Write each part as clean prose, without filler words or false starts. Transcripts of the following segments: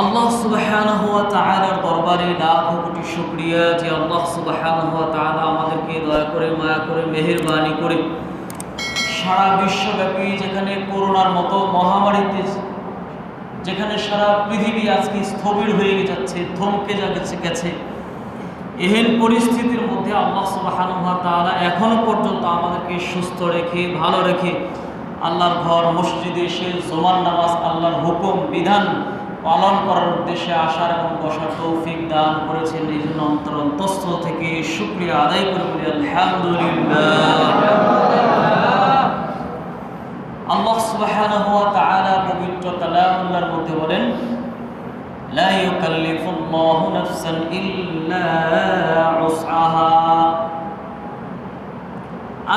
আল্লাহ সুবহানাহু ওয়া তাআলার দরবারে লাখো কোটি শুকরিয়া যে আল্লাহ সুবহানাহু ওয়া তাআলা আমাদেরকে দয়া করে মায়া করে মেহেরবানি করে সারা বিশ্বব্যাপী যেখানে করোনার মতো মহামারীতে যেখানে সারা পৃথিবী আজকে স্থবির হয়ে যাচ্ছে, থমকে গেছে, এহেন পরিস্থিতির মধ্যে আল্লাহ সুবহানাহু ওয়া তাআলা এখনো পর্যন্ত আমাদেরকে সুস্থ রেখে ভালো রেখে আল্লাহর ঘর মসজিদে এসে জুমার নামাজ আল্লাহর হুকুম বিধান পালন করার উদ্দেশ্যে আসার এবং বসার তৌফিক দান করেছেন। এই জন্য অন্তরস্থল থেকে শুকরিয়া আদায় করে বলি আলহামদুলিল্লাহ। আল্লাহ সুবহানাহু ওয়া তাআলা পবিত্র কালামুল্লাহর মধ্যে বলেন, লা ইউকাল্লিফুল্লাহু নাফসান ইল্লা উসআহা।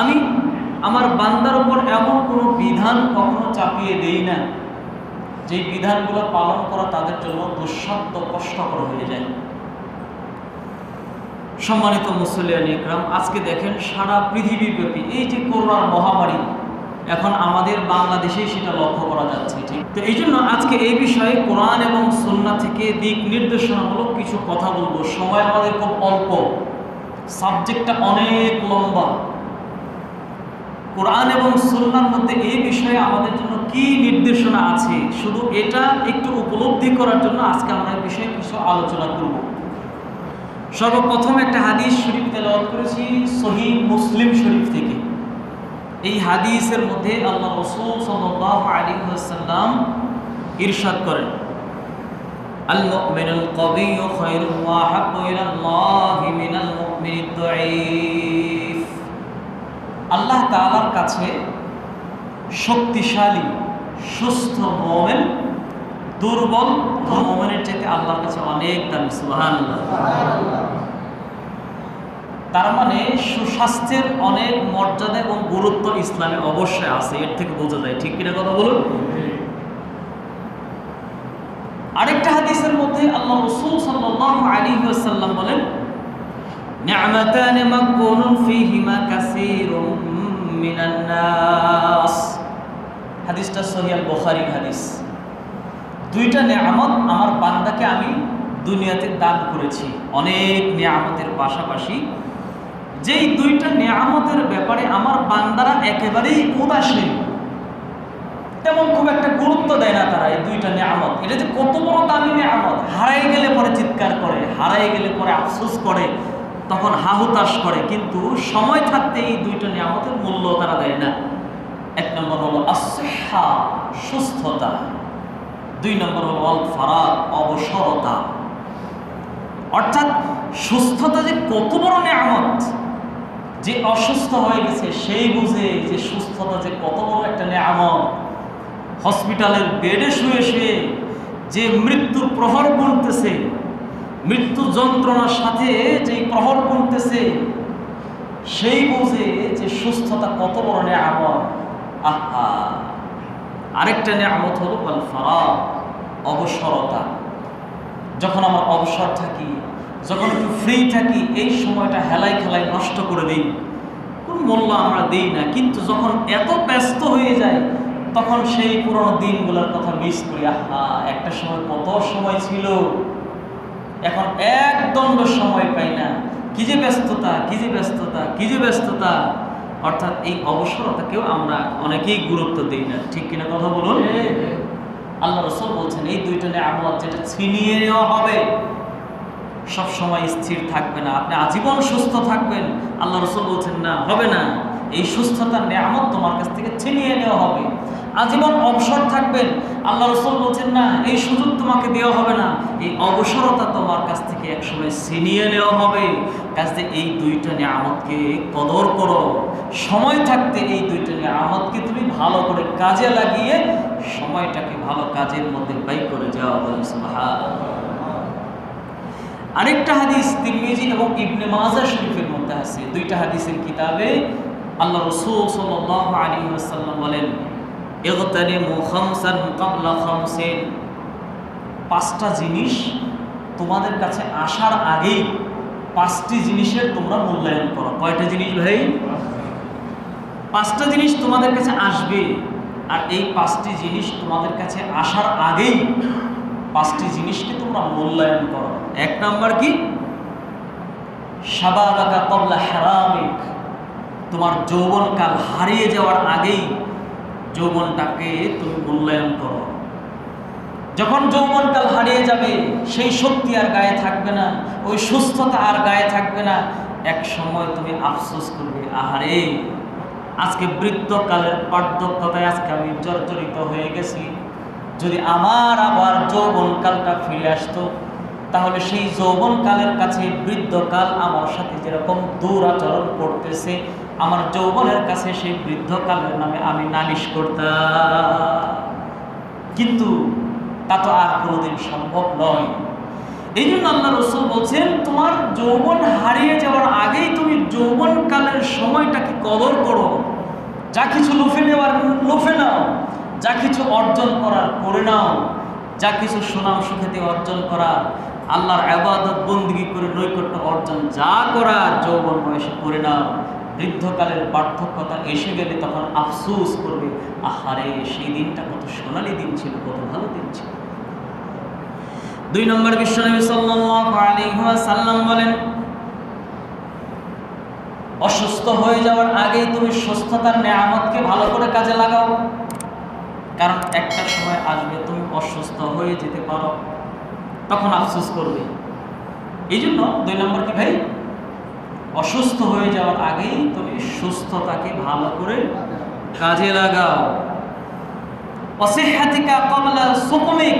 আমি আমার বান্দার উপর এমন কোনো বিধান কখনো চাপিয়ে দেই না যে বিধানগুলো পালন করা তাদের জন্য দুঃসাধ্য কষ্টকর হয়ে যায়। সম্মানিত মুসল্লিয়ান ইকরাম, আজকে দেখেন সারা পৃথিবীব্যাপী এই যে করোনার মহামারী, এখন আমাদের বাংলাদেশেই সেটা লক্ষ্য করা যাচ্ছে। ঠিক তো এই জন্য আজকে এই বিষয়ে কোরআন এবং সুন্নাহ থেকে দিক নির্দেশনামূলক কিছু কথা বলবো। সময় আমাদের খুব অল্প, সাবজেক্টটা অনেক লম্বা। কোরআন এবং সুন্নাহর মধ্যে এই বিষয়ে আমাদের জন্য কি নির্দেশনা আছে, শুধু এটা একটু উপলব্ধি করার জন্য আজকে আমরা এই বিষয়ে কিছু আলোচনা করব। সর্বপ্রথম একটা হাদিস শরীফ তেলাওয়াত করেছি সহিহ মুসলিম শরীফ থেকে। এই হাদিসের মধ্যে আল্লাহ রাসূল সাল্লাল্লাহু আলাইহি ওয়াসাল্লাম ইরশাদ করেন, আল মুমিনুল কবিয়্যু খায়রুন ওয়া আহাব্বু ইলাল্লাহি মিনাল মুমিনিদ দুঈফ। আল্লাহ তাআলার কাছে শক্তিশালী সুস্থ মুমিন দুর্বল মুমিনের চাইতে আল্লাহর কাছে অনেক দামি। সুবহানাল্লাহ। তার মানে সুস্বাস্থ্যের অনেক মর্যাদা এবং গুরুত্ব ইসলামে অবশ্যই আছে, এর থেকে বোঝা যায়। ঠিক কিনা কথা বলুন। আরেকটা হাদিসের মধ্যে আল্লাহ রাসূল সাল্লাল্লাহু আলাইহি ওয়াসাল্লাম বলেন, নি'মাতান মাগবুনুন ফীহিমা কাসীরুম মিনান নাস। হাদিসটা সহিহ আল বুখারীর হাদিস। দুইটা নিয়ামত আমার বান্দাকে আমি দুনিয়াতে দান করেছি। অনেক নিয়ামতের পাশাপাশি যেই দুইটা নিয়ামতের ব্যাপারে আমার বান্দারা একেবারেই উদাসীন, তেমন খুব একটা গুরুত্ব দেয় না তারা। এই দুইটা নিয়ামত, এটা যে কত বড় দামি নিয়ামত, হারাই গেলে পরে চিৎকার করে, হারাই গেলে পরে আফসোস করে, তখন হাহুতাশ করে, কিন্তু সময় থাকতে এই দুইটা নিয়ামতের মূল্য তারা দেয় না। এক নম্বর হলো আস-সিহ্হা, সুস্থতা। দুই নম্বর হলো আল ফারাগ, অবসরতা। অর্থাৎ সুস্থতা যে কত বড় নিয়ামত, যে অসুস্থ হয়ে গেছে সেই বুঝে যে সুস্থতা যে কত বড় একটা নিয়ামত। হসপিটালের বেডে শুয়ে শুয়ে যে মৃত্যুর প্রহর গুনতেছে, মৃত্যু যন্ত্রণার সাথে যে প্রহর গুনতেছে, সেই বুঝে যে সুস্থতা কত বড় নিয়ামত। আহা, আরেকটা নিয়ামত হলো আল ফারাগ, অবসরতা। যখন আমার অবসর থাকি, যখন একটু ফ্রি থাকি, এই সময়টা হেলাই খেলাই নষ্ট করে দিই, কোন মূল্য আমরা দিই না। কিন্তু যখন এত ব্যস্ত হয়ে যায়, তখন সেই পুরনো দিনগুলোর কথা মিস করি। আহা, একটা সময় কত সময় ছিল, এখন এক দণ্ড সময় পাই না। কি যে ব্যস্ততা, কি যে ব্যস্ততা, কি যে ব্যস্ততা। অর্থাৎ এই অবসরতাকেও আমরা অনেকেই গুরুত্ব দিই না। ঠিক কিনা কথা বলুন। আল্লাহ রাসূল বলছেন, এই দুইটা নিয়ামত যেটা ছিনিয়ে নেওয়া হবে, সব সময় স্থির থাকবে না। আপনি আজীবন সুস্থ থাকবেন, আল্লাহ রাসূল বলছেন না, হবে না। এই সুস্থতার নিয়ামত তোমার কাছ থেকে ছিনিয়ে নেওয়া হবে। আজীবন অবসর থাকবেন, আল্লাহ রাসূল বলছেন না, এই সুযোগ তোমাকে দেওয়া হবে না। এই অবসরতা তোমার কাছ থেকে একসময় ছিনিয়ে নেওয়া হবে। কাজে এই দুইটা নিয়ামতকে কদর করো। সময় থাকতে এই দুইটা নিয়ামতকে তুমি ভালো করে কাজে লাগিয়ে সময়টাকে ভালো কাজের মধ্যে ব্যয় করে যাওয়া। বলেন সুবহানাল্লাহ। আরেকটা হাদিস তিরমিজি এবং ইবনে মাজাহ শরীফের মধ্যে আছে। দুইটা হাদিসের কিতাবে আল্লাহ রাসূল সাল্লাল্লাহু আলাইহি ওয়াসাল্লাম বলেন, ইগতানিমু খামসান ক্বাবলা খামসিন। পাঁচটা জিনিস তোমাদের কাছে আসার আগেই পাঁচটি জিনিসের তোমরা মূল্যায়ন করো। কয়টা জিনিস ভাই? পাঁচটা জিনিস তোমাদের কাছে আসবে, আর এই পাঁচটি জিনিস তোমাদের কাছে আসার আগেই 5টি জিনিসকে তোমরা মূল্যায়ন করো। 1 নাম্বার কি? শাবাবাকা ক্বাবলা হারামিক, তোমার যৌবনকাল হারিয়ে যাওয়ার আগেই যৌবনটাকে তুমি মূল্যায়ন করো। যখন যৌবনকাল হারিয়ে যাবে, সেই শক্তি আর গায়ে থাকবে না, ওই সুস্থতা আর গায়ে থাকবে না, এক সময় তুমি আফসোস করবে, আহারে আজকে বৃদ্ধকালের বার্ধক্যতায় আজকে আমি জর্জরিত হয়ে গেছি। যদি আমার আবার যৌবনকালটা ফিরে আসতো, তাহলে সেই যৌবনকালের কাছে বৃদ্ধকাল আমার সাথে যেরকম দুরাচরণ করতেছে, আমার যৌবনের কাছে সেই বৃদ্ধকালের নামে আমি নালিশ করতাম। কিন্তু তা তো আর কোনোদিন সম্ভব নয়। এই জন্য আল্লাহ রাসূল বলছেন, তোমার যৌবন হারিয়ে যাওয়ার আগেই তুমি যৌবনকালের সময়টাকে কদর করো। যা কিছু লুফে নেওয়ার লুফে নাও, যা কিছু অর্জন করার করে নাও, যা কিছু সুনাম সুখ্যাতি অর্জন করার, আল্লাহর ইবাদত বন্দেগী করে নৈকট্য অর্জন যা করার যৌবন বয়সে করে নাও। বৃদ্ধকালের পার্থক্যতা এসে গেলে তখন আফসোস করবে, আহারে সেই দিনটা কত সোনালী দিন ছিল, কত ভালো দিন ছিল। 2 নম্বর বিশ্বনবী সাল্লাল্লাহু আলাইহি ওয়াসাল্লাম বলেন, অসুস্থ হয়ে যাওয়ার আগেই তুমি সুস্থতার নেয়ামতকে ভালো করে কাজে লাগাও। কারণ একটা সময় আসবে তুমি অসুস্থ হয়ে যেতে পারো, তখন আফসোস করবে। এই জন্য 2 নম্বর কি ভাই? অসুস্থ হয়ে যাওয়ার আগেই তুমি সুস্থতাকে ভালো করে কাজে লাগাও। অসিহ্হাতিকা ক্বাবলা সুকমিক,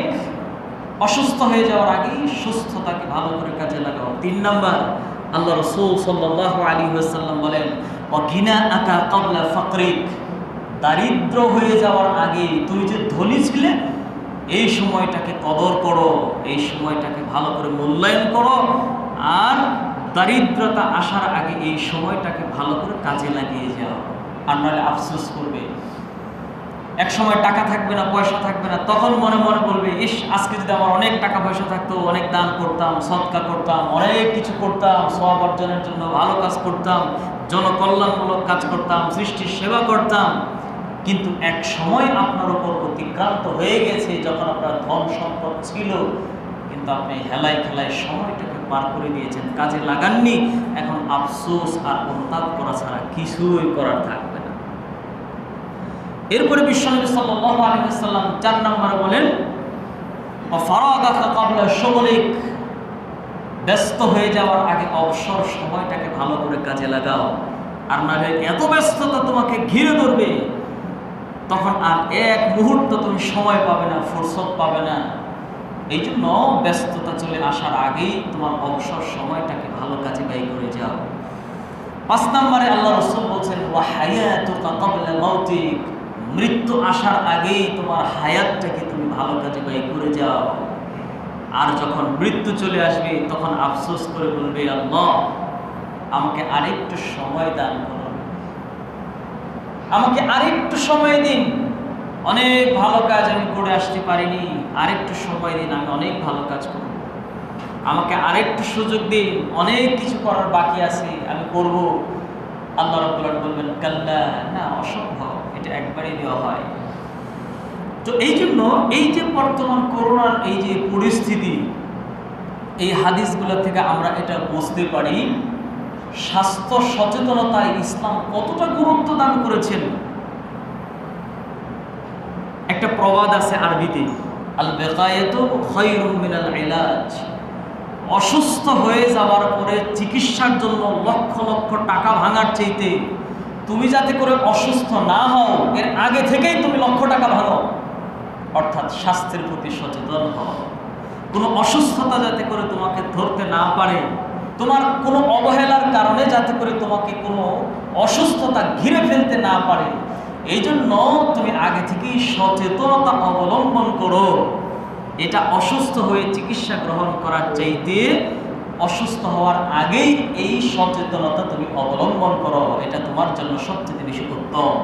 অসুস্থ হয়ে যাওয়ার আগেই সুস্থতাকে ভালো করে কাজে লাগাও। 3 নম্বর, আল্লাহ রাসূল সাল্লাল্লাহু আলাইহি ওয়াসাল্লাম বলেন, ওয়াগিনাআকা ক্বাবলা ফাকরিক, দারিদ্র হয়ে যাওয়ার আগে তুমি যে ধনী ছিলে, এই সময়টাকে কদর করো, এই সময়টাকে ভালো করে মূল্যায়ন করো। আর দারিদ্রতা আসার আগে এই সময়টাকে ভালো করে কাজে লাগিয়ে যাও, আর নাহলে আফসোস করবে। এক সময় টাকা থাকবে না, পয়সা থাকবে না, তখন মনে মনে বলবে, ইস আজকে যদি আমার অনেক টাকা পয়সা থাকতো, অনেক দান করতাম, সদকা করতাম, অনেক কিছু করতাম, সওয়াব অর্জনের জন্য ভালো কাজ করতাম, জনকল্যাণমূলক কাজ করতাম, সৃষ্টির সেবা করতাম। কিন্তু এক সময় আপনার উপর অতিক্রান্ত হয়ে গেছে, যখন আপনার ধন সম্পদ ছিল, কিন্তু আপনি হেলায় খেলায় সময়টাকে পার করে দিয়েছেন, কাজে লাগাননি। এখন আফসোস আর অনুতাপ করা ছাড়া কিছুই করার থাকবে না। এরপরে বিশ্বনবী সাল্লাল্লাহু আলাইহি ওয়াসাল্লাম 4 নম্বরে বলেন, ফারাগাকা ক্বাবলা শুগলিক, ব্যস্ত হয়ে যাওয়ার আগে অবসর সময়টাকে ভালো করে কাজে লাগাও। আর নাহলে এত ব্যস্ততা তোমাকে ঘিরে ধরবে, তখন আর এক মুহূর্ত তুমি সময় পাবে না, ফুরসত পাবে না। এই জন্য ব্যস্ততা চলে আসার আগেই তোমার অবসর সময়টাকে ভালো কাজে ব্যয় করে যাও। 5 নম্বরে আল্লাহ রাসূল বলছেন, ওয়া হায়াতুকা ক্বাবলা মাউতিক, মৃত্যু আসার আগেই তোমার হায়াতটাকে তুমি ভালো কাজে ব্যয় করে যাও। আর যখন মৃত্যু চলে আসবে, তখন আফসোস করে বলবে, আল্লাহ আমাকে আরেকটু সময় দান করুন, আমাকে আরেকটু সময় দিন, অনেক ভালো কাজ আমি করে আসতে পারিনি, আরেকটু সময় দিন, আমি অনেক ভালো কাজ করব। আমাকে আরেকটু সুযোগ দিন, অনেক কিছু করার বাকি আছে, আমি করব। আল্লাহ রাব্বুল আলামিন বলবেন, কাল্লা, না, অসম্ভব, এটা একবারই দেওয়া হয়। তো এই জন্য এই যে বর্তমান করোনার এই যে পরিস্থিতি, এই হাদিসগুলো থেকে আমরা এটা বুঝতে পারি স্বাস্থ্য সচেতনতায় ইসলাম কতটা গুরুত্ব দান করেছেন। একটা প্রবাদ আছে আরবিতে, আল বিকায়াতু খায়রুম মিনাল ইলাজ, অসুস্থ হয়ে যাওয়ার পরে চিকিৎসার জন্য লক্ষ লক্ষ টাকা ভাঙার চাইতে তুমি যাতে করে অসুস্থ না হও, এর আগে থেকেই তুমি লক্ষ টাকা ভাঙো। অর্থাৎ স্বাস্থ্যের প্রতি সচেতন হও। কোনো অসুস্থতা যাতে করে তোমাকে ধরতে না পারে, তোমার কোনো অবহেলার কারণে যাতে করে তোমাকে কোনো অসুস্থতা ঘিরে ফেলতে না পারে, এই জন্য তুমি আগে থেকেই সচেতনতা অবলম্বন করো। এটা অসুস্থ হয়ে চিকিৎসা গ্রহণ করার চাইতে অসুস্থ হওয়ার আগেই এই সচেতনতা তুমি অবলম্বন করো, এটা তোমার জন্য সবচেয়ে বেশি উত্তম।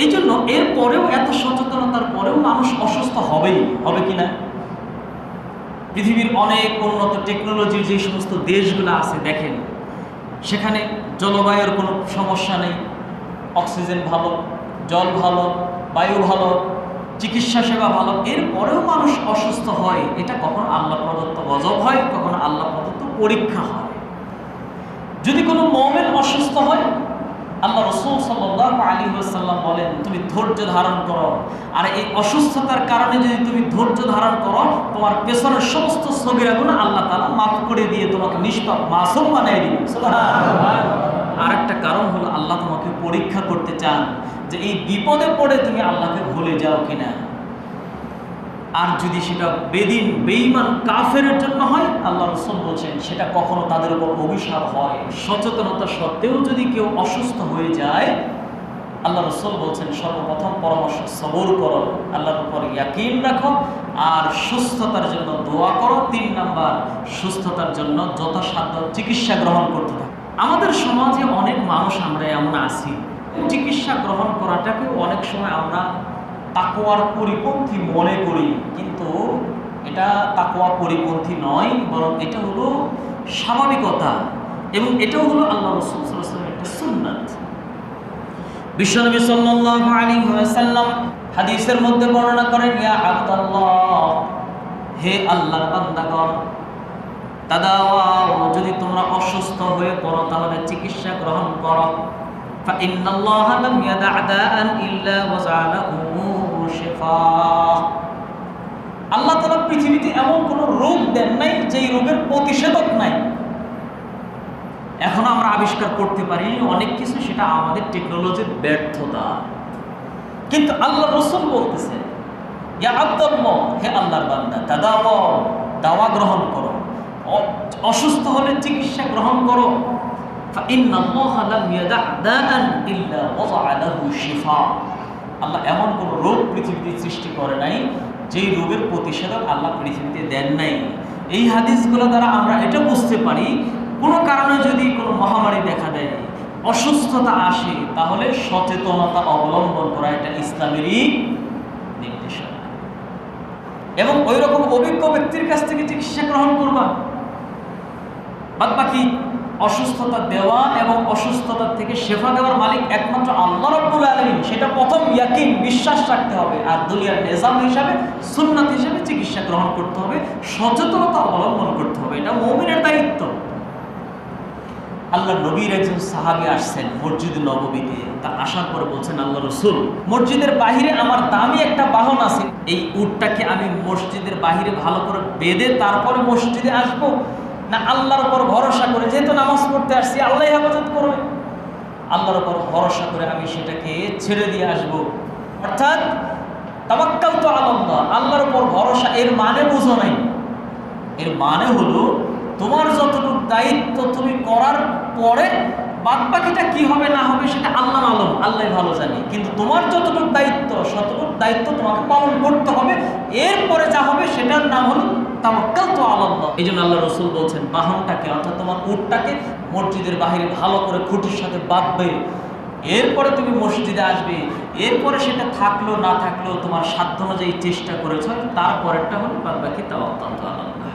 এই জন্য এর পরেও, এত সচেতনতার পরেও মানুষ অসুস্থ হবে কিনা? পৃথিবীর অনেক উন্নত টেকনোলজির যে সমস্ত দেশগুলো আছে দেখেন, সেখানে জলবায়ুর কোনো সমস্যা নেই, অক্সিজেন ভালো, জল ভালো, বায়ু ভালো, চিকিৎসা সেবা ভালো, এরপরেও মানুষ অসুস্থ হয়, এটা কখনো আল্লাহ প্রদত্ত গজব হয়, কখনো আল্লাহ প্রদত্ত পরীক্ষা হয়। যদি কোনো মুমিন অসুস্থ হয়, আল্লাহ রাসূল সাল্লাল্লাহু আলাইহি ওয়াসাল্লাম বলেন তুমি ধৈর্য ধারণ করো, আর এই অসুস্থতার কারণে যদি তুমি ধৈর্য ধারণ করো, তোমার পেছনের সমস্ত সগীরা গুনাহ আল্লাহ তাআলা মাফ করে দিয়ে তোমাকে নিষ্পাপ মাসুম বানিয়ে দিবেন। সুবহানাল্লাহ। আরেকটা কারণ হলো আল্লাহ তোমাকে পরীক্ষা করতে চান যে এই বিপদে পড়ে তুমি আল্লাহকে ভুলে যাও কিনা। আর যদি সেটা বেদিন বেঈমান কাফেরের জন্য হয়, আল্লাহ রাসূল বলেন সেটা কখনো তাদের উপর অভিশাপ হয়। সচেতনতা সত্ত্বেও যদি কেউ অসুস্থ হয়ে যায়, আল্লাহ রাসূল বলেন সর্বপ্রথম পরামর্শ সবর করো, আল্লাহর উপর ইয়াকিন রাখো, আর সুস্থতার জন্য দোয়া করো। 3 নাম্বার, সুস্থতার জন্য যথাসাধ্য চিকিৎসা গ্রহণ করতে থাকো। আমাদের সমাজে অনেক মানুষ আমরা এমন আছি, চিকিৎসা গ্রহণ করাটাকে অনেক সময় আমরা তাকওয়ার পরিপন্থী মনে করি, কিন্তু এটা তাকওয়া পরিপন্থী নয়, বরং এটা হলো স্বাভাবিকতা, এবং এটাও হলো আল্লাহ রাসূল সাল্লাল্লাহু আলাইহি ওয়াসাল্লামের একটা সুন্নাত। বিশ্বনবী সাল্লাল্লাহু আলাইহি ওয়াসাল্লাম হাদিসের মধ্যে বর্ণনা করেন, ইয়া আব্দুল্লাহ, হে আল্লাহর বান্দাগণ, তাদাওয়াও, যদি তোমরা অসুস্থ হয়ে পড়ো তাহলে চিকিৎসা গ্রহণ করো। ফাইন্নাল্লাহা লাম ইয়াদা দাআন ইল্লা ওয়াজআলাহু শিফা। আল্লাহ তাআলা পৃথিবীতে এমন কোনো রোগ দেন নাই যেই রোগের প্রতিষেধক নাই। এখন আমরা আবিষ্কার করতে পারি অনেক কিছু, সেটা আমাদের টেকনোলজির ব্যর্থতা, কিন্তু আল্লাহ রাসূল বলতেছেন, ইয়া আব্দুল্লাহ, হে আল্লাহর বান্দা, তাদাওয়াও, দাওয়া গ্রহণ করো, অসুস্থ হলে চিকিৎসা গ্রহণ করো। ফাইন্নাল্লাহা লাম ইয়াদা দাআন ইল্লা ওয়াজআলাহু শিফা। আল্লাহ এমন কোনো রোগ পৃথিবীতে সৃষ্টি করে নাই যেই রোগের প্রতিষেধক আল্লাহ পৃথিবীতে দেন নাই। এই হাদিসগুলো দ্বারা আমরা এটা বুঝতে পারি, কোনো কারণে যদি কোনো মহামারী দেখা দেয়, অসুস্থতা আসে, তাহলে সচেতনতা অবলম্বন করা এটা ইসলামেরই নির্দেশনা, এবং ওই রকম অভিজ্ঞ ব্যক্তির কাছ থেকে চিকিৎসা গ্রহণ করবা। বাদ বাকি অসুস্থতা দেওয়া এবং অসুস্থতা থেকে শেফা দেওয়ার মালিক একমাত্র আল্লাহ রাব্বুল আলামিন, সেটা প্রথম ইয়াকিন বিশ্বাস রাখতে হবে। আর দুনিয়ার নিজাম হিসাবে, সুন্নাত হিসাবে চিকিৎসা গ্রহণ করতে হবে, সচেতনতা অবলম্বন করতে হবে, এটা মুমিনের দায়িত্ব। আল্লাহ নবীর একজন সাহাবী আসছেন মসজিদ নববীতে, তা আসার পরে বলছেন, আল্লাহ রাসূল, মসজিদের বাহিরে আমার দামি একটা বাহন আছে, এই উটটাকে আমি মসজিদের বাহিরে ভালো করে বেঁধে তারপরে মসজিদে আসবো, না আল্লাহর উপর ভরসা করে, যেহেতু নামাজ পড়তে আসছি আল্লাহ হেফাজত করবে, আল্লাহর উপর ভরসা করে আমি সেটাকে ছেড়ে দিয়ে আসবো। অর্থাৎ তাওয়াক্কালতু আলাল্লাহ, আল্লাহর উপর ভরসা, এর মানে বুঝো নাই। এর মানে হলো তোমার যতটুকু দায়িত্ব তুমি করার পরে বাদ বাকিটা কি হবে না হবে সেটা আল্লাহ মালুম, আল্লাহ ভালো জানে, কিন্তু তোমার যতটুকু দায়িত্ব ততটুকু দায়িত্ব তোমাকে পালন করতে হবে। এরপরে যা হবে সেটার নাম হলো তাওয়াক্কালতু আলাল্লাহ। এই জন্য আল্লাহ রাসূল বলছেন, বাহনটাকে অর্থাৎ তোমার উটটাকে মসজিদের বাহিরে ভালো করে খুঁটির সাথে বাঁধবে, এরপরে তুমি মসজিদে আসবে, এরপরে সেটা থাকলো না থাকলো তোমার সাধ্য অনুযায়ী চেষ্টা করেছ, তারপরেরটা হলো বাদ বাকি তাওয়াক্কালতু আলাল্লাহ।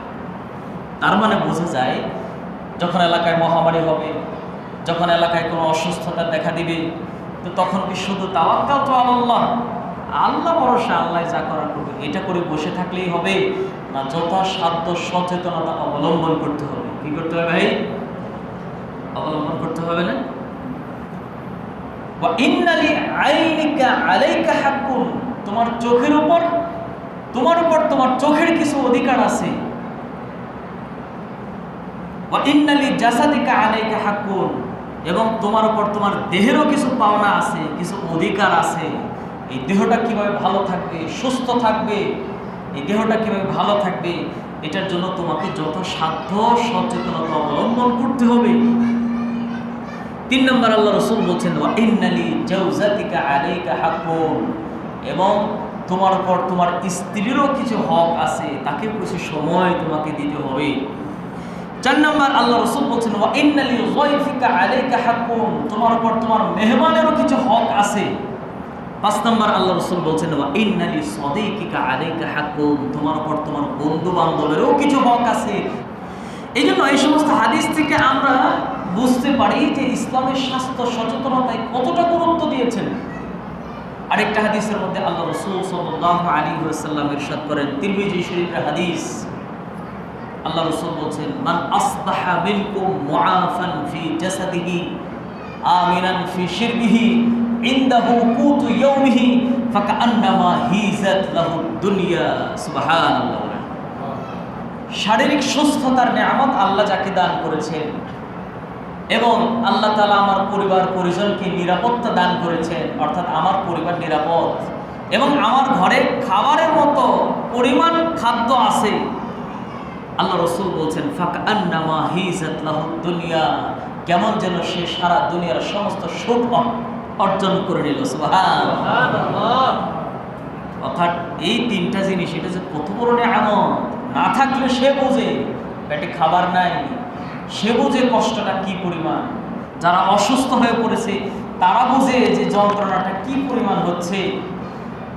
তার মানে বোঝা যায়, যখন এলাকায় মহামারী হবে, যখন এলাকায় কোনো অসুস্থতা দেখা দিবে, তো তখন কি শুধু তাওয়াক্কালতু আলাল্লাহ, আল্লাহ ভরসা, আল্লাহ যা করার করবে, এটা করে বসে থাকলেই হবে না? যথাসাধ্য সচেতনতা অবলম্বন করতে হবে। কি করতে হবে ভাই? অবলম্বন করতে হবে না? ওয়া ইন্না লিআইনিকা আলাইকা হাক্কুন, তোমার চোখের উপর, তোমার উপর তোমার চোখের কিছু অধিকার আছে। ওয়া ইন্না লিজাসাদিকা আলাইকা হাক্কুন, এবং তোমার উপর তোমার দেহেরও কিছু পাওনা আছে, কিছু অধিকার আছে। এই দেহটা কিভাবে ভালো থাকবে, সুস্থ থাকবে, এই দেহটা কিভাবে ভালো থাকবে, এটার জন্য তোমাকে যথাসাধ্য সচেতনতা অবলম্বন করতে হবে। 3 নম্বর আল্লাহ রাসূল বলছেন, ওয়া ইন্না লিজাওজাতিকা আলাইকা হাক্কুন, এবং তোমার উপর তোমার স্ত্রীরও কিছু হক আছে, তাকে কিছু সময় তোমাকে দিতে হবে। 4 নম্বর আল্লাহ রাসূল বলছেন, ওয়া ইন্না লিযায়ফিকা আলাইকা হাক্কুন, তোমার উপর তোমার মেহমানেরও কিছু হক আছে। 5 নম্বর আল্লাহ রাসূল বলছেন, ওয়া ইন্না লিসাদীকিকা আলাইকা হাক্কুন, তোমার উপর তোমার বন্ধু বান্ধবেরও কিছু হক আছে। এই জন্য এই সমস্ত হাদিস থেকে আমরা বুঝতে পারি যে ইসলামের স্বাস্থ্য সচেতনতায় কতটা গুরুত্ব দিয়েছেন। আরেকটা হাদিসের মধ্যে আল্লাহ রাসূল সাল্লাল্লাহু আলাইহি ওয়াসাল্লাম ইরশাদ করেন, তিরমিজি শরীফের হাদিস, আল্লাহ রাসূল বলেন, মান আসবাহা মিনকুম মুআফান ফি জাসাদিহি আমিনান ফি শিরবিহি ইনদাহু কুতু ইয়াউমিহি ফাকান্নামা হিজাত লাহু দুনিয়া। সুবহানাল্লাহ। শারীরিক সুস্থতার নিয়ামত আল্লাহ যাকে দান করেছেন এবং আল্লাহ তাআলা আমার পরিবার পরিজনকে নিরাপত্তা দান করেছেন, অর্থাৎ আমার পরিবার নিরাপদ এবং আমার ঘরে খাবারের মতো পরিমাণ খাদ্য আছে, আল্লাহ রাসূল বলছেন ফাকান্নামা হিজাত লাহু দুনিয়া, কেমন যেন সে সারা দুনিয়ার সমস্ত সুখ অর্জন করে নিল। সুবহানাল্লাহ। অর্থাৎ এই তিনটা জিনিস, এটা যে কত বড় নিয়ামত, না থাকলে সে বোঝে পেটে খাবার নাই, সে বোঝে কষ্টটা কি পরিমাণ। যারা অসুস্থ হয়ে পড়েছে তারা বোঝে যে যন্ত্রণাটা কি পরিমাণ হচ্ছে।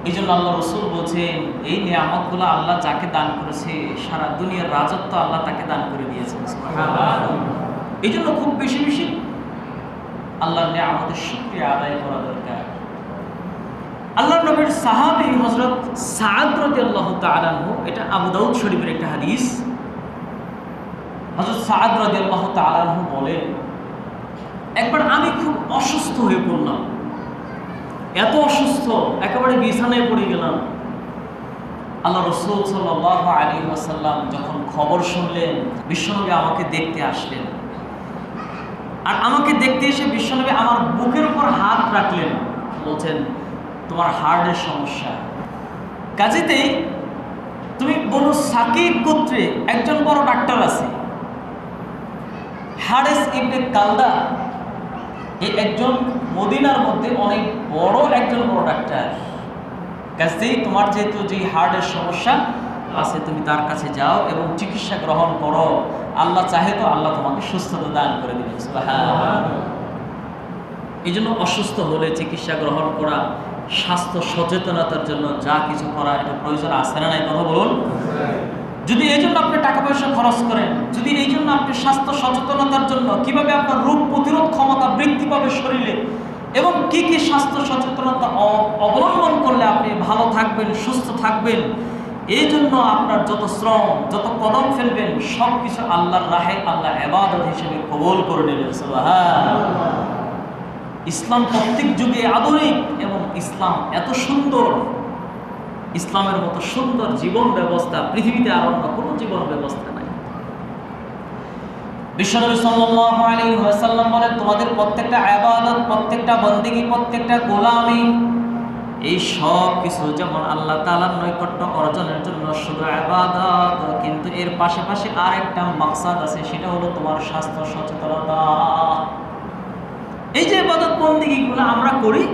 এই জন্য আল্লাহ রাসূল বলছেন, এই নিয়ামতগুলো আল্লাহ যাকে দান করেছে সারা দুনিয়ার রাজত্ব আল্লাহ তাকে দান করে দিয়েছেন। সুবহানাল্লাহ। এই জন্য খুব বেশি বেশি আল্লাহর নিয়ামতের শুকরিয়া আদায় করা দরকার। আল্লাহর নবীর সাহাবী হযরত সাদ রাদিয়াল্লাহু তাআলা আনহু, এটা আবু দাউদ শরীফের একটা হাদিস। হযরত সাদ রাদিয়াল্লাহু তাআলা আনহু বলেন, একবার আমি খুব অসুস্থ হয়ে পড়লাম, এত অসুস্থ একেবারে বিছানায় পড়ে গেলাম। আল্লাহ রাসূল সাল্লাল্লাহু আলাইহি ওয়াসাল্লাম যখন খবর শুনলেন, বিশ্বনবী আমাকে দেখতে আসলেন। আর আমাকে দেখতে এসে বিশ্বনবী আমার বুকের উপর হাত রাখলেন, বলছেন, তোমার হার্টের সমস্যা, কাজেতেই তুমি বনু সাকিব গোত্রে একজন বড় ডাক্তার আছে, হারিস ইবনে কালদা, এই একজন মদিনার মধ্যে অনেক বড় একজন বড় ডাক্তার, কাজেই তোমার যেহেতু যে হার্টের সমস্যা আছে তুমি তার কাছে যাও এবং চিকিৎসা গ্রহণ করো, আল্লাহ চাহে তো আল্লাহ তোমাকে সুস্থতা দান করে দিবেন। সুবহানাল্লাহ। এই জন্য অসুস্থ হলে চিকিৎসা গ্রহণ করা, স্বাস্থ্য সচেতনতার জন্য যা কিছু করা, এটা প্রয়োজন আছে না নাই? কথা বলুন। যদি এই জন্য আপনি টাকা পয়সা খরচ করেন, যদি এই জন্য আপনি স্বাস্থ্য সচেতনতার জন্য কিভাবে আপনার রোগ প্রতিরোধ ক্ষমতা বৃদ্ধি পাবে শরীরে এবং কি কি স্বাস্থ্য সচেতনতা অবলম্বন করলে আপনি ভালো থাকবেন, সুস্থ থাকবেন, এই জন্য আপনার যত শ্রম, যত কদম ফেলবেন, সব কিছু আল্লাহর রাহে আল্লাহ ইবাদত হিসেবে কবুল করে নেবেন। সুবহানাল্লাহ। ইসলাম প্রত্যেক যুগে আধুনিক এবং ইসলাম এত সুন্দর, ইসলামের মতো সুন্দর জীবন ব্যবস্থা পৃথিবীতে আর অন্য কোনো জীবন ব্যবস্থা নাই। বিশ্বনবী সাল্লাল্লাহু আলাইহি ওয়াসাল্লাম বলেন, তোমাদের প্রত্যেকটা ইবাদত, প্রত্যেকটা বন্দেগী, প্রত্যেকটা গোলামি, এই সব কিছু যেমন আল্লাহ তাআলার নৈকট্য অর্জনের জন্য শুধু ইবাদত, কিন্তু এর পাশাপাশি আর একটা মাকসাদ আছে, সেটা হলো তোমার স্বাস্থ্য সচেতনতা। এই যে ইবাদত বন্দেগীগুলো আমরা করি,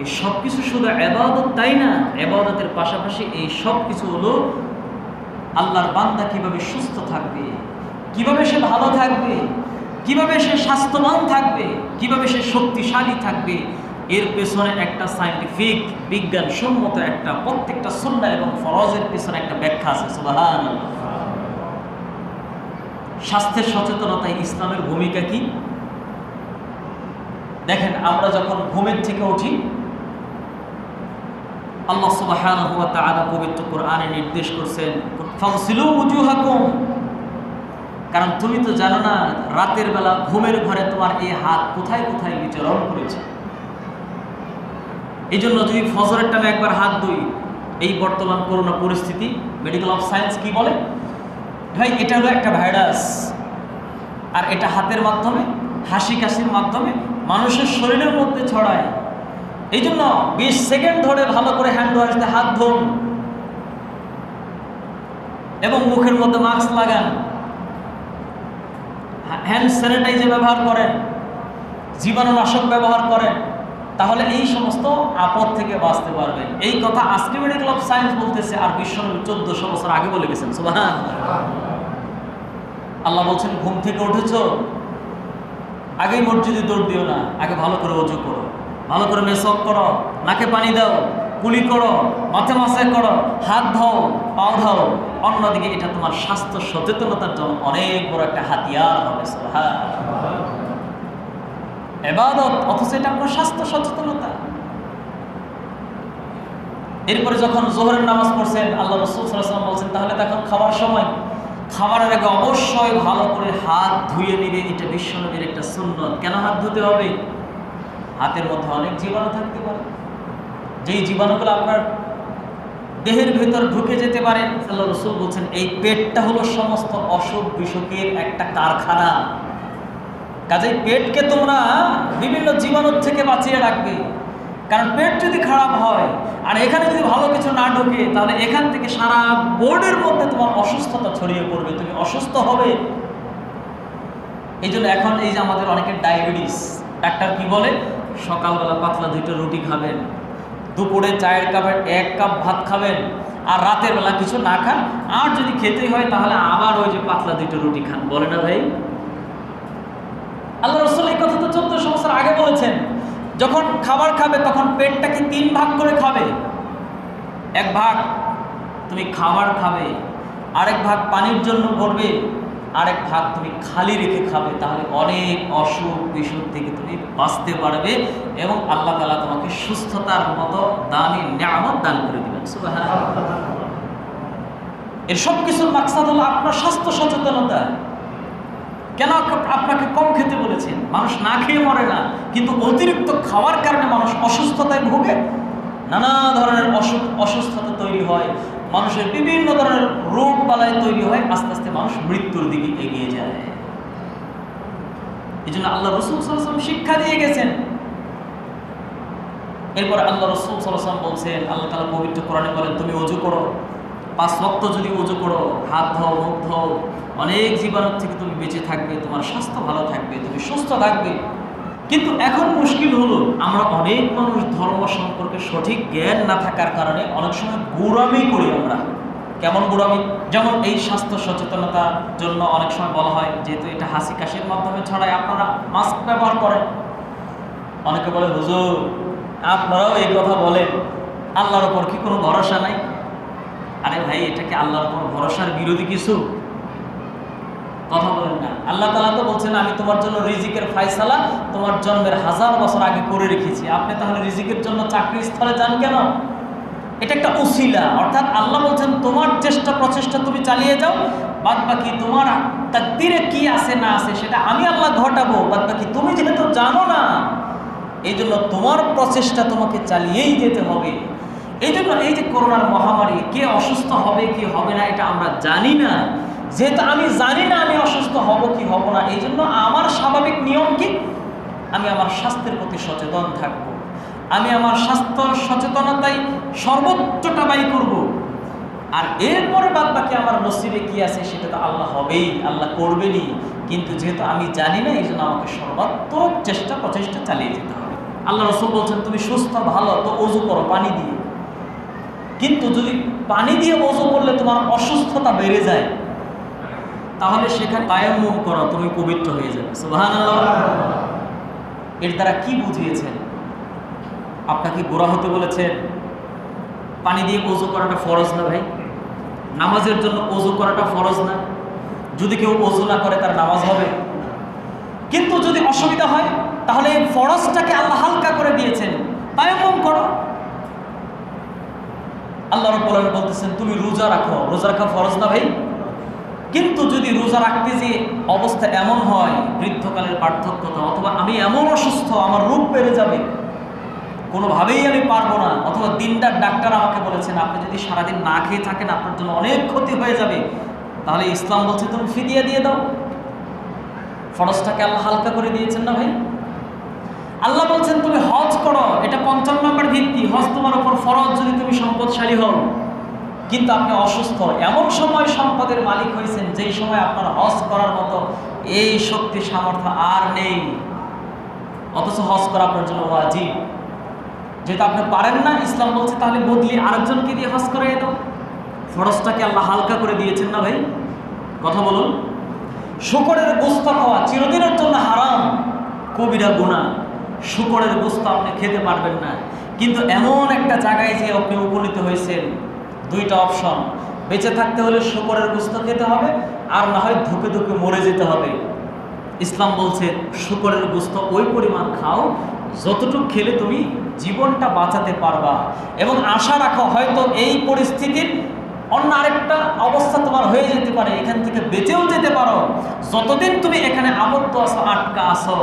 এই সব কিছু শুধু ইবাদত তাই না, ইবাদতের পাশাপাশি এই সব কিছু হলো আল্লাহর বান্দা কিভাবে সুস্থ থাকবে, কিভাবে সে ভালো থাকবে, কিভাবে সে স্বাস্থ্যবান থাকবে, কিভাবে সে শক্তিশালী থাকবে, এর পেছনে একটা সায়েন্টিফিক বিজ্ঞানসম্মত একটা, প্রত্যেকটা সুন্নাহ এবং ফরজের পেছনে একটা ব্যাখ্যা আছে। সুবহানাল্লাহ। স্বাস্থ্যের সচেতনতায় ইসলামের ভূমিকা কি? দেখেন, আমরা যখন ঘুমের থেকে উঠি, আল্লাহ সুবহানাহু ওয়া তাআলা পবিত্র কোরআনে নির্দেশ করেছেন, ফাগসিলু উজুহাকুম, কারণ তুমি তো জানো না রাতের বেলা ঘুমের ঘরে তোমার এই হাত কোথায় কোথায় বিচরণ করেছে। এই জন্য যদি ফজরের টাইমে একবার হাত ধুই, এই বর্তমান করোনা পরিস্থিতি, মেডিকেল অফ সায়েন্স কি বলে, ভাই এটা হলো একটা ভাইরাস, আর এটা হাতের মাধ্যমে, হাসি কাশির মাধ্যমে মানুষের শরীরের মধ্যে ছড়ায়। এই জন্য 20 সেকেন্ড ধরে ভালো করে হ্যান্ড ওয়াশ দিয়ে হাত ধুন এবং মুখের মধ্যে মাস্ক লাগান, হ্যান্ড স্যানিটাইজার ব্যবহার করেন, জীবাণুনাশক ব্যবহার করেন, তাহলে এই সমস্ত আপদ থেকে বাঁচতে পারবেন। এই কথা আজকে মেডিকেল অফ সায়েন্স বলতেছে, আর বিশ্বনবী 1400 বছর আগে বলে গেছেন। সুবহানাল্লাহ। আল্লাহ বলছেন, ঘুম থেকে উঠেছো, আগেই মসজিদে দৌড় দিও না, আগে ভালো করে ওযু করো, ভালো করে মেসওয়াক করো, নাকে পানি দাও, কুলি করো, মাথা মাসাজ করো, হাত ধাও, পাও ধাও। অন্যদিকে এটা তোমার স্বাস্থ্য সচেতনতার জন্য অনেক বড় একটা হাতিয়ার হবে। সুবহানাল্লাহ। ইবাদত, অথচ এটা আপনার স্বাস্থ্য সচেতনতা। এরপরে যখন জোহরের নামাজ পড়ছেন, আল্লাহ রাসূল সাল্লাল্লাহু আলাইহি ওয়াসাল্লাম বলছেন তাহলে তো এখন খাওয়ার সময়, খাবারের আগে অবশ্যই ভালো করে হাত ধুয়ে নিবে। এটা বিশ্বনবীর একটা সুন্নত। কেন হাত ধুতে হবে? হাতের মধ্যে অনেক জীবাণু থাকতে পারে, যেই জীবাণুগুলো আপনার দেহের ভেতর ঢুকে যেতে পারে। আল্লাহ রাসূল বলছেন এই পেটটা হলো সমস্ত অসুখ বিসুখের একটা কারখানা। কাজেই পেটকে তোমরা বিভিন্ন জীবাণুর থেকে বাঁচিয়ে রাখবে, কারণ পেট যদি খারাপ হয় আর এখানে যদি ভালো কিছু না ঢোকে, তাহলে এখান থেকে সারা বোর্ডের মধ্যে তোমার অসুস্থতা ছড়িয়ে পড়বে, তুমি অসুস্থ হবে। এই জন্য এখন এই যে আমাদের অনেকের ডায়াবেটিস, ডাক্তার কি বলে, সকালবেলা পাতলা 2টা রুটি খাবেন, দুপুরে চায়ের কাপের 1 কাপ ভাত খাবেন, আর রাতের বেলা কিছু না খান, আর যদি খেতেই হয় তাহলে আবার ওই যে পাতলা 2টা রুটি খান। বলে না ভাই? আল্লাহ রাসূল এই কথা তো 1400 বছর আগে বলেছেন। যখন খাবার খাবে তখন পেটটাকে 3 ভাগ করে খাবে। 1 ভাগ তুমি খাবার খাবে, আরেক ভাগ পানির জন্য ভরবে, আরেক ভাগ তুমি খালি রেখে খাবে। তাহলে অনেক অসুখ বিসুখ থেকে তুমি বাঁচতে পারবে এবং আল্লাহ তাআলা তোমাকে সুস্থতার মতো দামি নিয়ামত দান করে দিবেন। সুবহানাল্লাহ। এর সব কিছুর মাকসাদ হলো আপনার স্বাস্থ্য সচেতনতা। কেন আপনাকে কম খেতে বলেছেন? মানুষ না খেয়ে মরে না, কিন্তু অতিরিক্ত খাওয়ার কারণে মানুষ অসুস্থতায় ভোগে, নানা ধরনের অসুস্থতা তৈরি হয়, মানুষের বিভিন্ন ধরনের রোগ বালাই তৈরি হয়, আস্তে আস্তে মানুষ মৃত্যুর দিকে এগিয়ে যায়। এই জন্য আল্লাহ রাসূল সাল্লাল্লাহু আলাইহি ওয়াসাল্লাম শিক্ষা দিয়ে গেছেন। এরপর আল্লাহ রাসূল সাল্লাল্লাহু আলাইহি ওয়াসাল্লাম বলছেন, আল্লাহ তাআলা পবিত্র কোরআনে বলেন তুমি ওযু করো, 5 ওয়াক্ত যদি ওযু করো, হাত ধোও, মুখ ধোও, অনেক জীবাণু থেকে তুমি বেঁচে থাকবে, তোমার স্বাস্থ্য ভালো থাকবে, তুমি সুস্থ থাকবে। কিন্তু এখন মুশকিল হলো আমরা অনেক মানুষ ধর্ম সম্পর্কে সঠিক জ্ঞান না থাকার কারণে অনেক সময় গোঁড়ামি করি আমরা। কেমন গোঁড়ামি? যেমন এই স্বাস্থ্য সচেতনতার জন্য অনেক সময় বলা হয় যেহেতু এটা হাসি কাশির মাধ্যমে ছড়ায়, আপনারা মাস্ক ব্যবহার করেন। অনেকে বলে হুজুর আপনারাও এই কথা বলেন, আল্লাহর ওপর কি কোনো ভরসা নাই? আরে ভাই, এটা কি আল্লাহর ওপর ভরসার বিরোধী কিছু? কথা বলেন না। আল্লাহ তাআলা তো বলছেন আমি তোমার জন্য রিজিকের ফায়সালা তোমার জন্মের 1000 বছর আগে করে রেখেছি। আপনি তাহলে রিজিকের জন্য চাকরির স্থলে যান কেন? এটা একটা উসিলা, অর্থাৎ আল্লাহ বলছেন তোমার চেষ্টা প্রচেষ্টা তুমি চালিয়ে যাও, বাদ বাকি তোমার তাকদীরে কি আছে না আছে সেটা আমি আল্লাহ ঘটাবো, বাদ বাকি তুমি যেহেতু জানো না, এই জন্য তোমার প্রচেষ্টা তোমাকে চালিয়েই যেতে হবে। এই জন্য এই যে করোনার মহামারী, কে অসুস্থ হবে কি হবে না এটা আমরা জানি না। যেহেতু আমি জানি না আমি অসুস্থ হব কি হব না, এই জন্য আমার স্বাভাবিক নিয়ম কি, আমি আমার স্বাস্থ্যের প্রতি সচেতন থাকব, আমি আমার স্বাস্থ্য সচেতনতায় সর্বোচ্চটা ব্যয় করব। আর এরপরে বাদ বাকি আমার নসিবে কি আছে সেটা তো আল্লাহ হবেই, আল্লাহ করবেনই। কিন্তু যেহেতু আমি জানি না, এই জন্য আমাকে সর্বাত্মক চেষ্টা প্রচেষ্টা চালিয়ে যেতে হবে। আল্লাহ রাসূল বলছেন তুমি সুস্থ ভালো তো ওযু করো পানি দিয়ে, কিন্তু যদি পানি দিয়ে ওযু করলে তোমার অসুস্থতা বেড়ে যায়, তাহলে সেখানে তায়াম্মুম করো, তুমি পবিত্র হয়ে যাবে। সুবহানাল্লাহ। এর দ্বারা কি বুঝিয়েছেন? আপনাকে গোরা হতে বলেছেন? পানি দিয়ে ওযু করাটা ফরজ না ভাই? নামাজের জন্য ওযু করাটা ফরজ না? যদি কেউ ওযু না করে তার নামাজ হবে? কিন্তু যদি অসুবিধা হয় তাহলে এই ফরজটাকে আল্লাহ হালকা করে দিয়েছেন, তায়াম্মুম করো। আল্লাহ রাব্বুল আলামিন বলতেছেন তুমি রোজা রাখো, রোজা রাখা ফরজ না ভাই? কিন্তু যদি রোজা রাখতে যে অবস্থা এমন হয়, বৃদ্ধকালের পার্থক্যতা, অথবা আমি এমন অসুস্থ আমার রোগ বেড়ে যাবে, কোনোভাবেই আমি পারবো না, অথবা দিনদার ডাক্তার আমাকে বলেছেন আপনি যদি সারাদিন না খেয়ে থাকেন আপনার জন্য অনেক ক্ষতি হয়ে যাবে, তাহলে ইসলাম বলছে তুমি ফিদিয়া দিয়ে দাও। ফরজটাকে আল্লাহ হালকা করে দিয়েছেন না ভাই? আল্লাহ বলছেন তুমি হজ করো, এটা 55 নম্বর ভিত্তি, হজ তোমার উপর ফরজ যদি তুমি সম্পদশালী হও। কিন্তু আপনি অসুস্থ, এমন সময় সম্পদের মালিক হয়েছেন যেই সময় আপনার হজ করার মতো এই শক্তি সামর্থ্য আর নেই, অথচ হজ করা আপনার জন্য ওয়াজিব। যেহেতু আপনি পারেন না, ইসলাম বলছে তাহলে বদলি আরেকজনকে দিয়ে হজ করাই দাও। ফরজটাকে আল্লাহ হালকা করে দিয়েছেন না ভাই? কথা বলুন। শূকরের গোশত খাওয়া চিরদিনের জন্য হারাম, কবিরা গুনাহ। শূকরের গোশত আপনি খেতে পারবেন না, কিন্তু এমন একটা জায়গায় যে আপনি উপনীত হয়েছেন, 2টা অপশন, বেঁচে থাকতে হলে শূকরের গোশত খেতে হবে, আর না হয় ধুকে ধুকে মরে যেতে হবে। ইসলাম বলছে শূকরের গোশত ওই পরিমাণ খাও যতটুকু খেলে তুমি জীবনটা বাঁচাতে পারবা, এবং আশা রাখো হয়তো এই পরিস্থিতির অন্য আরেকটা অবস্থা তোমার হয়ে যেতে পারে, এখান থেকে বেঁচেও যেতে পারো। যতদিন তুমি এখানে আবদ্ধ আছো, আটকা আছো,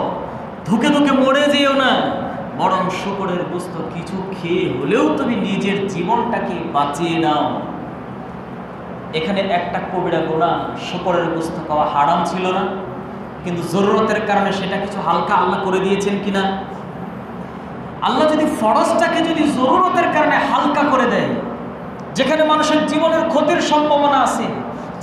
ধুকে ধুকে মরে যেও না, বরং শুকরের গোশত কিছু খেয়ে হলেও তুমি নিজের জীবনটাকে বাঁচিয়ে নাও। এখানে একটা কবিরা গুনাহ, শুকরের গোশত খাওয়া হারাম ছিল না, কিন্তু জরুরতের কারণে সেটা কিছু হালকা আল্লাহ করে দিয়েছেন কিনা? আল্লাহ যদি ফরজটাকে যদি জরুরতের কারণে হালকা করে দেয়, যেখানে মানুষের জীবনের ক্ষতির সম্ভাবনা আছে,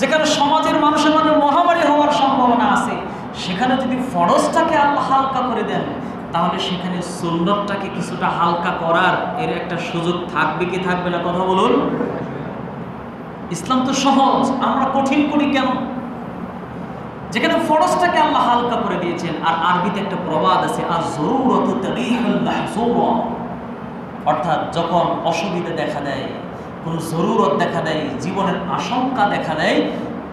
যেখানে সমাজের মানুষের মধ্যে মহামারী হওয়ার সম্ভাবনা আছে, সেখানে যদি ফরজটাকে আল্লাহ হালকা করে দেন, তাহলে সেখানে সুন্নতটাকে কিছুটা হালকা করার এর একটা সুযোগ থাকবে কি থাকবে না? কথা বলুন। ইসলাম তো সহজ, আমরা কঠিন করি কেন? যেখানে ফরজটাকে আল্লাহ হালকা করে দিয়েছেন। আর আরবিতে একটা প্রবাদ আছে, আর জরুরতু তাবিহুল মাহজুরা, অর্থাৎ যখন অসুবিধা দেখা দেয়, কোন জরুরত দেখা দেয়, জীবনের আশঙ্কা দেখা দেয়,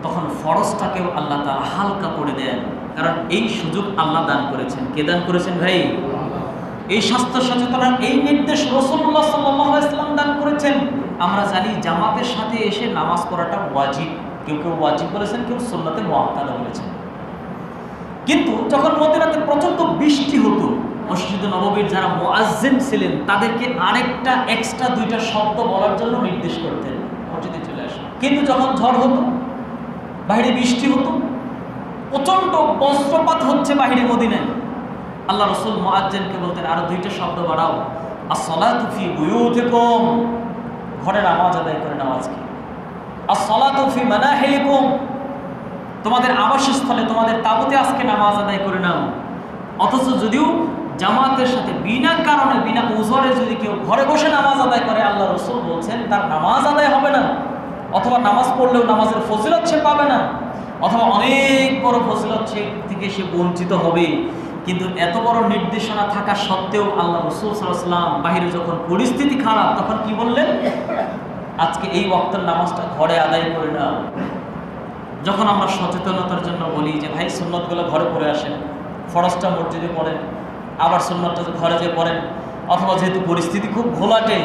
তখন ফরজটাকেও আল্লাহ তাআলা হালকা করে দেন। কারণ এই সুযোগ আল্লাহ দান করেছেন। কে দান করেছেন ভাই? এই স্বাস্থ্য সচেতনার এই নির্দেশ রাসূলুল্লাহ সাল্লাল্লাহু আলাইহি ওয়াসাল্লাম দান করেছেন। আমরা জানি জামাতের সাথে এসে নামাজ পড়াটা ওয়াজিব, কেউ কেউ ওয়াজিব বলেছেন, কেউ সুন্নতে মুআক্কাদা বলেছেন। কিন্তু যখন মদিনাতে প্রচন্ড বৃষ্টি হতো, মসজিদে নববীর যারা মুয়াজ্জিন ছিলেন তাদেরকে আরেকটা এক্সট্রা দুইটা শব্দ বলার জন্য নির্দেশ করতেন, মসজিদে চলে আসেন। কিন্তু যখন ঝড় হতো, বাইরে বৃষ্টি হতো, প্রচন্ড বজ্রপাত হচ্ছে বাইরে মদিনায়, আল্লাহ রাসূল মুয়াজ্জিনকে বলতেন আরো দুইটা শব্দ বাড়াও, as-salatu fi buyutikum, ঘরে নামাজ আদায় করে নাও আজকে, as-salatu fi manahikum, তোমাদের আবাসস্থলে তোমাদের তাঁবুতে আজকে নামাজ আদায় করে নাও। অথচ যদিও জামাতের সাথে বিনা কারণে বিনা উযরে যদি কেউ ঘরে বসে নামাজ আদায় করে, আল্লাহ রাসূল বলছেন তার নামাজ আদায় হবে না, অথবা নামাজ পড়লেও নামাজের ফজিলত সে পাবে না, অথবা অনেক বড় ফজিলত থেকে সে বঞ্চিত হবে। কিন্তু এত বড় নির্দেশনা থাকা সত্ত্বেও আল্লাহ রাসূল সাল্লাল্লাহু আলাইহি ওয়াসাল্লাম বাহিরে যখন পরিস্থিতি খারাপ, তখন কি বললেন? আজকে এই ওয়াক্তের নামাজটা ঘরে আদায় করে নাও। যখন আমরা সচেতনতার জন্য বলি যে ভাই সুন্নতগুলো ঘরে পড়ে আসেন, ফরজটা মসজিদে পড়েন, আবার সুন্নতটা ঘরে যেয়ে পড়েন, অথবা যেহেতু পরিস্থিতি খুব ঘোলাটে,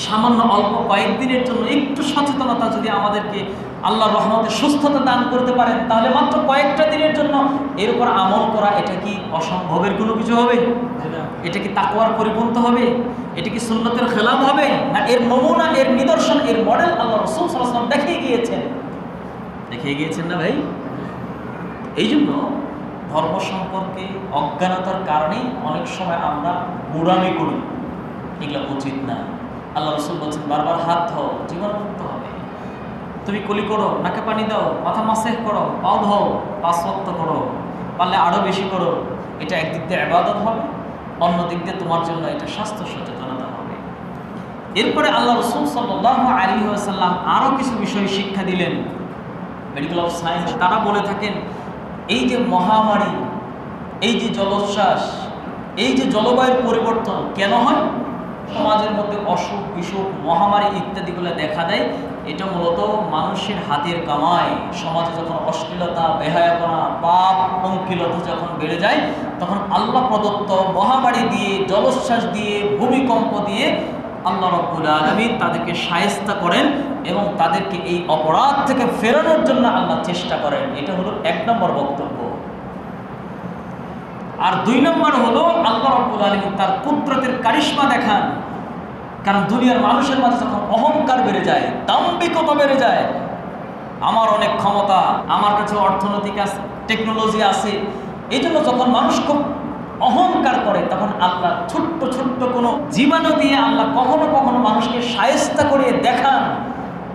সামান্য অল্প কয়েকদিনের জন্য একটু সচেতনতা যদি আমাদেরকে আল্লাহর রহমতে সুস্থতা দান করতে পারেন, তাহলে মাত্র কয়েকটা দিনের জন্য এর উপর আমল করা, এটা কি অসম্ভবের কোনো কিছু হবে? এটা কি তাকওয়ার পরিপন্থী হবে? এটা কি সুন্নতের খেলাফ হবে? না এর নমুনা, এর নিদর্শন, এর মডেল আল্লাহ রাসূল সাল্লাল্লাহু আলাইহি ওয়াসাল্লাম দেখিয়ে গিয়েছেন না ভাই? এই জন্য ধর্ম সম্পর্কে অজ্ঞানতার কারণেই অনেক সময় আমরা গোড়ামি করি, এগুলো উচিত না। আল্লাহ রাসূল বলছেন বারবার হাত ধোও, জীবন মুক্ত হবে। তুমি কুলি করো, নাকে পানি দাও, মাথা মাসেহ করো, পাও ধোও, 5 ওয়াক্ত করো, পারলে আরও বেশি করো। এটা একদিক দিয়ে ইবাদত হবে, অন্য দিক দিয়ে তোমার জন্য এটা স্বাস্থ্য সচেতনতা হবে। এরপরে আল্লাহ রাসূল সাল্লাল্লাহু আলাইহি ওয়াসাল্লাম আরও কিছু বিষয় শিক্ষা দিলেন। মেডিকেল অফ সায়েন্স তারা বলে থাকেন, এই যে মহামারী, এই যে জলোচ্ছ্বাস, এই যে জলবায়ুর পরিবর্তন কেন হয়, সমাজের মধ্যে অসুখ বিসুখ মহামারী ইত্যাদিগুলো দেখা দেয়, এটা মূলত মানুষের হাতের কামাই। সমাজে যখন অশ্লীলতা, বেহায়াপনা, পাপ, পঙ্কিলতা যখন বেড়ে যায়, তখন আল্লাহ প্রদত্ত মহামারী দিয়ে, জলোচ্ছ্বাস দিয়ে, ভূমিকম্প দিয়ে আল্লাহ রাব্বুল আলামিন তাদেরকে শায়েস্তা করেন এবং তাদেরকে এই অপরাধ থেকে ফেরানোর জন্য আল্লাহ চেষ্টা করেন। এটা হলো 1 নম্বর বক্তব্য। আর 2 নম্বর হলো আল্লাহ রাব্বুল আলামিন তার কুদরতের কারিশমা দেখান। কারণ দুনিয়ার মানুষের মাঝে যখন অহংকার বেড়ে যায়, দাম্ভিকতা বেড়ে যায়, আমার অনেক ক্ষমতা, আমার কাছে অর্থনৈতিক টেকনোলজি আছে, এই জন্য যখন মানুষ খুব অহংকার করে, তখন আল্লাহ ছোট্ট ছোট্ট কোনো জীবাণু দিয়ে আল্লাহ কখনো কখনো মানুষকে শায়েস্তা করিয়ে দেখান,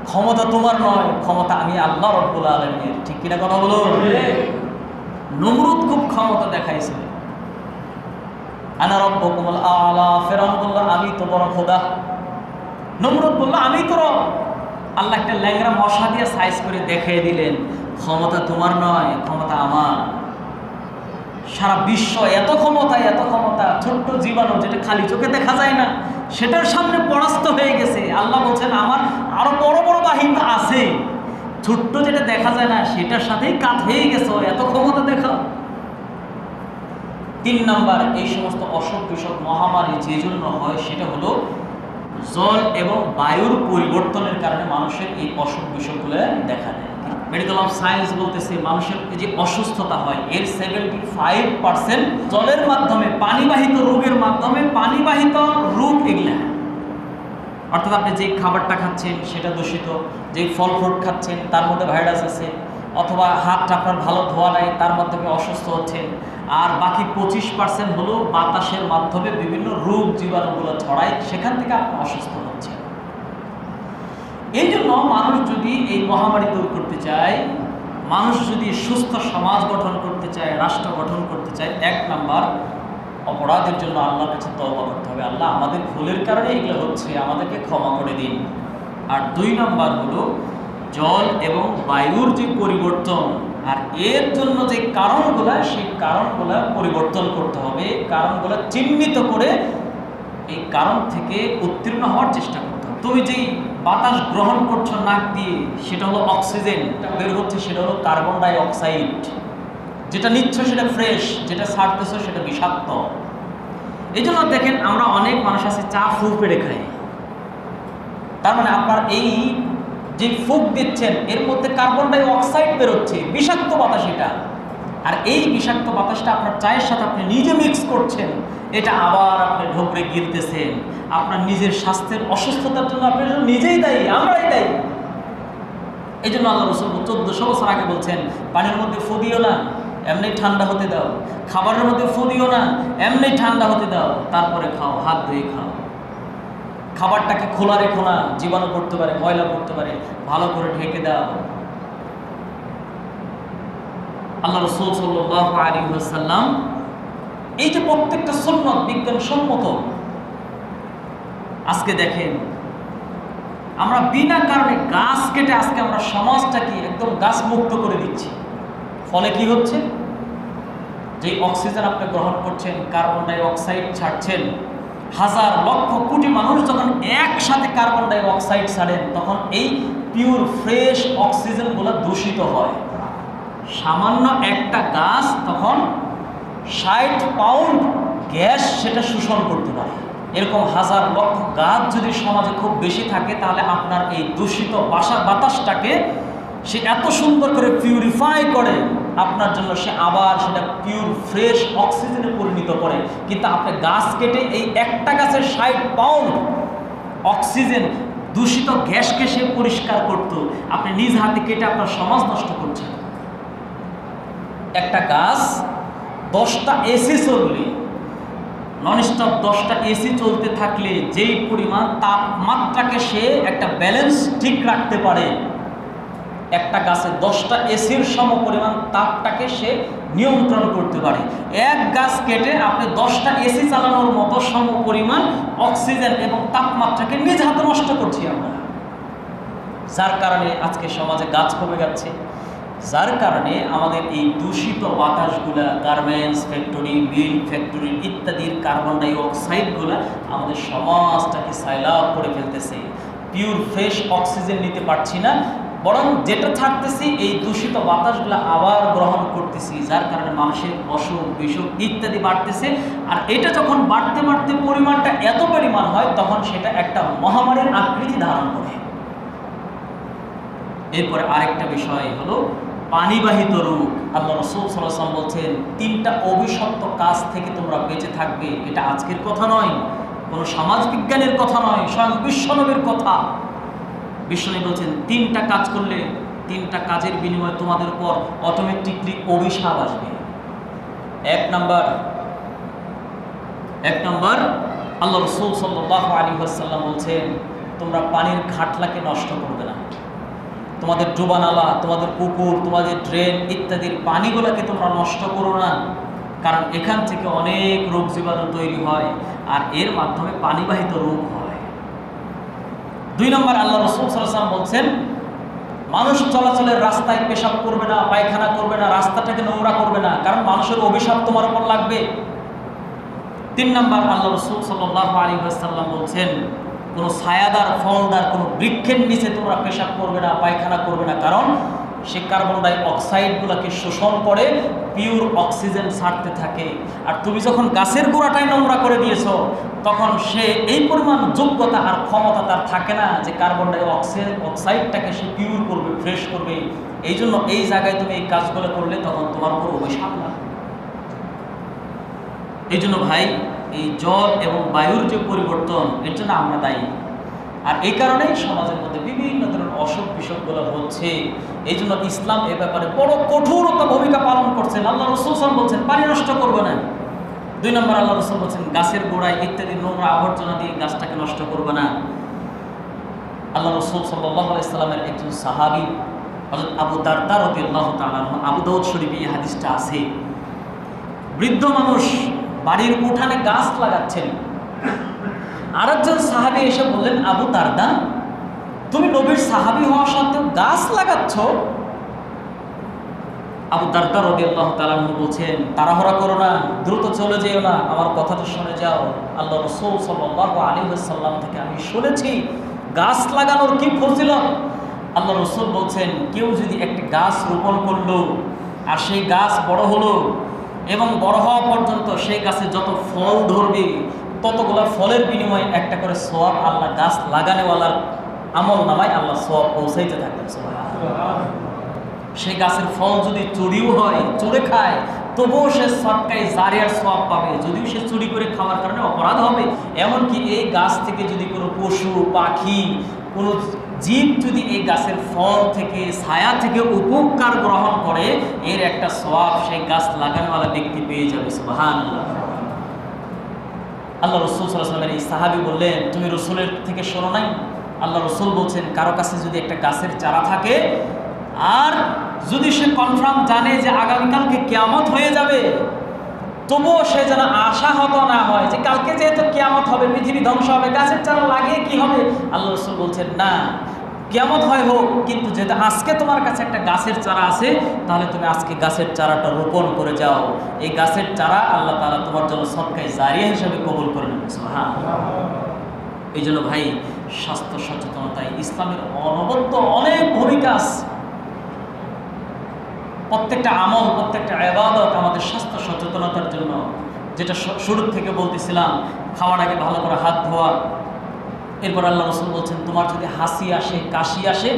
ক্ষমতা তোমার নয়, ক্ষমতা আমি আল্লাহ রাব্বুল আলামিনের। ঠিক কিনা কথা বলো? নমরুদ খুব ক্ষমতা দেখাইছে, আনা রাব্বুকুমুল আ'লা, ফিরআউন বলল আমি তো বড় খোদা, নমরুদ বলল আমি তো রব। আল্লাহ একটা ল্যাংড়া মশা দিয়ে সাইজ করে দেখিয়ে দিলেন, ক্ষমতা তোমার নয়, ক্ষমতা আমার। সারা বিশ্ব এত ক্ষমতা, ছোট্ট জীবাণু যেটা খালি চোখে দেখা যায় না, সেটার সামনে পরাস্ত হয়ে গেছে। আল্লাহ বলছেন আমার আরো বড় বড় বাহিনী আছে, ছোট্ট যেটা দেখা যায় না সেটার সাথেই কাজ হয়ে গেছে, এত ক্ষমতা দেখাও। 3 নাম্বার, এই সমস্ত অসুখ বিসুখ মহামারী যে জন্য হয় সেটা হলো জল এবং বায়ুর পরিবর্তনের কারণে মানুষের এই অসুখ বিসুখগুলো দেখা দেয়। মেডিকেল অফ সায়েন্স বলতেছে মানুষের যে অসুস্থতা হয় এর 75% জলের মাধ্যমে, পানিবাহিত রোগের মাধ্যমে, পানিবাহিত রোগ এগুলা। অর্থাৎ আপনি যে খাবারটা খাচ্ছেন সেটা দূষিত, যে ফল ফ্রুট খাচ্ছেন তার মধ্যে ভাইরাস আছে, অথবা হাতটা আপনার ভালো ধোয়া নাই তার মাধ্যমে অসুস্থ হচ্ছেন, আর বাকি 25% হলো বাতাসের মাধ্যমে বিভিন্ন রোগ জীবাণুগুলো ছড়ায়, সেখান থেকে আপনি অসুস্থ হচ্ছেন। এই জন্য মানুষ যদি এই মহামারী দূর করতে চায়, মানুষ যদি সুস্থ সমাজ গঠন করতে চায়, রাষ্ট্র গঠন করতে চায়, 1 নাম্বার অপরাধের জন্য আল্লাহর কাছে তওবা করতে হবে। আল্লাহ আমাদের ভুলের কারণে এগুলো হচ্ছে, আমাদেরকে ক্ষমা করে দিন। আর 2 নাম্বার হলো জল এবং বায়ুর যে পরিবর্তন, আর এর জন্য যে কারণগুলো, সেই কারণগুলো পরিবর্তন করতে হবে, কারণগুলো চিহ্নিত করে এই কারণ থেকে উত্তীর্ণ হওয়ার চেষ্টা করতে হবে। তুমি যেই বাতাস গ্রহণ করছো নাক দিয়ে, সেটা হলো অক্সিজেন, বের হচ্ছে সেটা হলো কার্বন ডাই অক্সাইড। যেটা নিচ্ছ সেটা ফ্রেশ, যেটা ছাড়তেছো সেটা বিষাক্ত। এই জন্য দেখেন আমরা অনেক মানুষ আছে চা ফুক পেড়ে খাই। তার মানে আপনার এই যে ফুক দিচ্ছেন এর মধ্যে কার্বন ডাই অক্সাইড বেরোচ্ছে, বিষাক্ত বাতাস এটা। আর এই বিষাক্ত বাতাসটা আপনার চায়ের সাথে আপনি নিজে মিক্স করছেন, এটা আবার আপনি ঢোকরে গিলতেছেন। আপনার নিজের স্বাস্থ্যের অসুস্থতার জন্য আপনি নিজেই দায়ী, আমরাই দায়ী। এই জন্য আল্লাহ রাসূল 1400 বছর আগে বলছেন, পানির মধ্যে ফু দিও না, এমনি ঠান্ডা হতে দাও। খাবারের মধ্যে ফু দিও না, এমনি ঠান্ডা হতে দাও, তারপরে খাও, হাত ধুয়ে খাও। খাবারটাকে খোলা রেখো না, জীবাণু পড়তে পারে, ময়লা পড়তে পারে, ভালো করে ঢেকে দাও। আল্লাহ রাসূল সাল্লাল্লাহু আলাইহি ওয়াসাল্লাম এই যে প্রত্যেকটা সুন্নাত বিজ্ঞানসম্মত। আজকে দেখেন আমরা বিনা কারণে গাছ কেটে আজকে আমরা সমাজটাকে একদম গাছ মুক্ত করে দিচ্ছি। ফলে কি হচ্ছে, যে অক্সিজেন আপনি গ্রহণ করছেন, কার্বন ডাই অক্সাইড ছাড়ছেন। হাজার লক্ষ কোটি মানুষ যখন একসাথে কার্বন ডাই অক্সাইড ছাড়েন, তখন এই পিওর ফ্রেশ অক্সিজেনগুলো দূষিত হয়। সামান্য একটা গাছ তখন 60 পাউন্ড গ্যাস সেটা শোষণ করতে পারে। এরকম হাজার লক্ষ গাছ যদি সমাজে খুব বেশি থাকে, তাহলে আপনার এই দূষিত বাতাসটাকে সে এত সুন্দর করে পিউরিফাই করে আপনার জন্য, সে আবার সেটা পিওর ফ্রেশ অক্সিজেনে পরিণত করে। কিন্তু আপনি গাছ কেটে এই একটা গাছের 60 পাউন্ড অক্সিজেন দূষিত গ্যাসকে সে পরিষ্কার করত, আপনি নিজ হাতে কেটে আপনার সমাজ নষ্ট করছেন। একটা গাছ 10টা এসি চললে, ননস্টপ 10টা এসি চলতে থাকলে যেই পরিমাণ তাপমাত্রাকে সে একটা ব্যালেন্স ঠিক রাখতে পারে, একটা গাছে 10টা এসির সম পরিমাণ তাপটাকে সে নিয়ন্ত্রণ করতে পারে। এক গাছ কেটে আপনি 10টা এসি চালানোর মতো সম পরিমাণ অক্সিজেন এবং তাপমাত্রাকে নিজ হাতে নষ্ট করছি আমরা। যার কারণে আজকে সমাজে গাছ কমে যাচ্ছে, যার কারণে আমাদের এই দূষিত বাতাসগুলা, গার্মেন্টস ফ্যাক্টরি, মিল ফ্যাক্টরি ইত্যাদির কার্বন ডাই অক্সাইডগুলা আমাদের সমাজটাকে সাইলাব করে ফেলতেছে। পিওর ফ্রেশ অক্সিজেন নিতে পারছি না, বরং যেটা ছাড়তেছি এই দূষিত বাতাসগুলো আবার গ্রহণ করতেছি, যার কারণে মানুষের অসুখ বিসুখ ইত্যাদি বাড়তেছে। আর এটা যখন বাড়তে বাড়তে পরিমাণটা এত পরিমাণ হয়, তখন সেটা একটা মহামারীর আকৃতি ধারণ করে। এরপরে আরেকটা বিষয় হলো পানিবাহিত রোগ। আল্লাহ রাসূল সাল্লাল্লাহু আলাইহি ওয়াসাল্লাম বলছেন, 3টা অভিশপ্ত কাজ থেকে তোমরা বেঁচে থাকবে। এটা আজকের কথা নয়, কোনো সমাজ বিজ্ঞানের কথা নয়, স্বয়ং বিশ্বনবীর কথা। বিশ্বনবী বলছেন 3টা কাজ করলে 3টা কাজের বিনিময়ে তোমাদের উপর অটোমেটিকলি অভিশাপ আসবে। এক নাম্বার আল্লাহ রাসূল সাল্লাল্লাহু আলাইহি ওয়াসাল্লাম বলছেন, তোমরা পানির ঘাটলাকে নষ্ট করবে না। তোমাদের ডোবানালা, তোমাদের পুকুর, তোমাদের ড্রেন ইত্যাদির পানিগুলোকে তোমরা নষ্ট করো না, কারণ এখান থেকে অনেক রোগ জীবাণু তৈরি হয়, আর এর মাধ্যমে পানিবাহিত রোগ হয়। 2 নম্বর আল্লাহ রাসূল সাল্লাল্লাহু আলাইহি ওয়াসাল্লাম বলছেন, মানুষ চলাচলের রাস্তায় পেশাব করবে না, পায়খানা করবে না, রাস্তাটাকে নোংরা করবে না, কারণ মানুষের অভিশাপ তোমার উপর লাগবে। 3 নম্বর আল্লাহ রাসূল সাল্লাল্লাহু আলাইহি ওয়াসাল্লাম বলছেন, কোনো ছায়াদার ফলদার কোনো বৃক্ষের নিচে তোমরা পেশাব করবে না, পায়খানা করবে না, কারণ সে কার্বন ডাই অক্সাইডগুলোকে শোষণ করে পিওর অক্সিজেন ছাড়তে থাকে। আর তুমি যখন গাছের গোড়াটাই নোংরা করে দিয়েছো, তখন সে এই পরিমাণ যোগ্যতা আর ক্ষমতা তার থাকে না যে কার্বন ডাই অক্সাইডটাকে সে পিওর করবে, ফ্রেশ করবে। এই জন্য এই জায়গায় তুমি এই কাজগুলো করলে তখন তোমার উপর অভিশাপ লাগবে। এই জন্য ভাই, এই জল এবং বায়ুর যে পরিবর্তন, এর জন্য আমরা দায়ী। আর এই কারণেই সমাজের মধ্যে বিভিন্ন ধরনের অসুখ বিসুখগুলো হচ্ছে। এই জন্য ইসলাম এ ব্যাপারে বড় কঠোরতা ভূমিকা পালন করছেন। আল্লাহ রাসূল সাল্লাল্লাহু আলাইহি ওয়াসাল্লাম বলছেন পানি নষ্ট করবে না। 2 নম্বর আল্লাহ রাসূল বলছেন গাছের গোড়ায় ইত্যাদি নোংরা আবর্জনা দিয়ে গাছটাকে নষ্ট করবে না। আল্লাহ রাসূল সাল্লাল্লাহু আলাইহি ওয়াসাল্লামের একজন সাহাবী হযরত আবু দারদা রাদিয়াল্লাহু তাআলা আনহু, আবু দাউদ শরীফে এই হাদিসটা আছে। বৃদ্ধ মানুষ বাড়ির উঠানে গাছ লাগাচ্ছেন। আরেকজন সাহাবী এসে বললেন, আবু দারদা, তুমি নবীর সাহাবী হওয়া সত্ত্বেও গাছ লাগাচ্ছ? আবু দারদা রাদিয়াল্লাহু তাআলা আনহু বলছেন, তাড়াহুড়া করো না, দ্রুত চলে যেও না, আমার কথাটা শুনে যাও। আল্লাহ রাসূল সাল্লাল্লাহু আলাইহি ওয়াসাল্লাম থেকে আমি শুনেছি গাছ লাগানোর কি ফজিলত। আল্লাহ রাসূল বলছেন, কেউ যদি একটা গাছ রোপণ করলো আর সেই গাছ বড় হলো এবং বড় হওয়া পর্যন্ত সেই গাছে যত ফল ধরবে, ততগুলো ফলের বিনিময়ে একটা করে সওয়াব আল্লাহ গাছ লাগানোওয়ালার আমল নামায় আল্লাহ সওয়াব পৌঁছাইতে থাকবেন। সুবহানাল্লাহ। সেই গাছের ফল যদি চুরিও হয়, চুরে খায়, তবুও সে সদকায়ে জারিয়ার সওয়াব পাবে, যদিও সে চুরি করে খাওয়ার কারণে অপরাধ হবে। এমনকি এই গাছ থেকে যদি কোনো পশু পাখি, কোনো জীব যদি এই গাছের ফল থেকে, ছায়া থেকে উপকার গ্রহণ করে, এর একটা সওয়াব সেই গাছ লাগানোওয়ালা ব্যক্তি পেয়ে যাবে। সুবহানাল্লাহ। আল্লাহ রাসূল সাল্লাল্লাহু আলাইহি ওয়াসাল্লামের এই সাহাবী বললেন, তুমি রাসূলের থেকে শোনো নাই? আল্লাহ রাসূল বলছেন, কারো কাছে যদি একটা গাছের চারা থাকে আর যদি সে কনফার্ম জানে যে আগামীকালকে কিয়ামত হয়ে যাবে, তবুও সে যেন আশাহত না হয় যে কালকে যেহেতু কিয়ামত হবে, পৃথিবী ধ্বংস হবে, গাছের চারা লাগিয়ে কি হবে? আল্লাহ রাসূল বলছেন, না, কিয়ামত হয় হোক, কিন্তু যেহেতু আজকে তোমার কাছে একটা গাছের চারা আছে, তাহলে তুমি আজকে গাছের চারাটা রোপণ করে যাও। এই গাছের চারা আল্লাহ তাআলা তোমার জন্য সদকায়ে জারিয়া হিসেবে কবুল করে নেবেন। সুবহানাল্লাহ। এই জন্য ভাই, স্বাস্থ্য সচেতনতায় ইসলামের অনবদ্য অনেক ভূমিকা আছে। প্রত্যেকটা আমল, প্রত্যেকটা ইবাদত আমাদের স্বাস্থ্য সচেতনতার জন্য। যেটা শুরুর থেকে বলতেছিলাম, খাওয়ার আগে ভালো করে হাত ধোয়া। এরপর আল্লাহ রাসূল বলছেন, তোমার যদি হাসি আসে, কাশি আসে,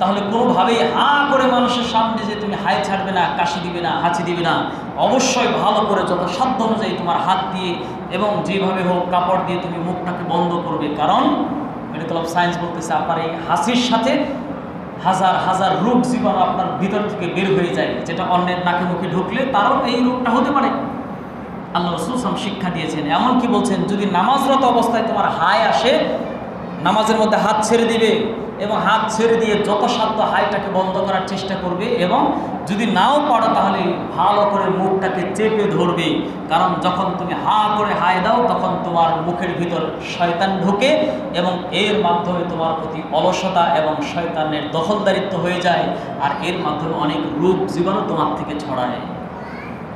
তাহলে কোনোভাবেই হা করে মানুষের সামনে যে তুমি হাই ছাড়বে না, কাশি দিবে না, হাঁচি দিবে না। অবশ্যই ভালো করে যত সাধ্য অনুযায়ী তোমার হাত দিয়ে এবং যেভাবে হোক কাপড় দিয়ে তুমি মুখটাকে বন্ধ করবে। কারণ মেডিকেল অফ সায়েন্স বলতেছে, আপনার এই হাসির সাথে হাজার হাজার রোগ জীবাণু আপনার ভিতর থেকে বের হয়ে যায়, যেটা অন্যের নাকে মুখে ঢুকলে তারও এই রোগটা হতে পারে। আল্লাহ রাসূল সাল্লাল্লাহু আলাইহি ওয়াসাল্লাম শিক্ষা দিয়েছেন। এমনকি বলছেন, যদি নামাজরত অবস্থায় তোমার হাই আসে, নামাজের মধ্যে হাত ছেড়ে দিবে এবং হাত ছেড়ে দিয়ে যত সাধ্য হাইটাকে বন্ধ করার চেষ্টা করবে, এবং যদি নাও পারো তাহলে ভালো করে মুখটাকে চেপে ধরবে। কারণ যখন তুমি হা করে হাই দাও, তখন তোমার মুখের ভিতর শয়তান ঢোকে এবং এর মাধ্যমে তোমার প্রতি অলসতা এবং শয়তানের দখলদারিত্ব হয়ে যায়, আর এর মাধ্যমে অনেক রোগ জীবাণু তোমার থেকে ছড়ায়।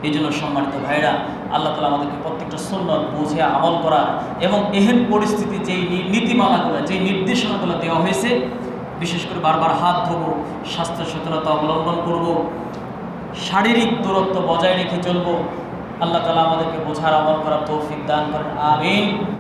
এই জন্য সম্মানিত ভাইরা, আল্লাহ তাআলা আমাদেরকে প্রত্যেকটা সুন্নাত বুঝে আমল করা এবং এহেন পরিস্থিতি যেই নীতিমালাগুলো, যেই নির্দেশনাগুলো দেওয়া হয়েছে, বিশেষ করে বারবার হাত ধোবো, স্বাস্থ্য সচেতনতা অবলম্বন করব, শারীরিক দূরত্ব বজায় রেখে চলবো। আল্লাহ তাআলা আমাদেরকে বোঝার আমল করার তৌফিক দান করেন। আমিন।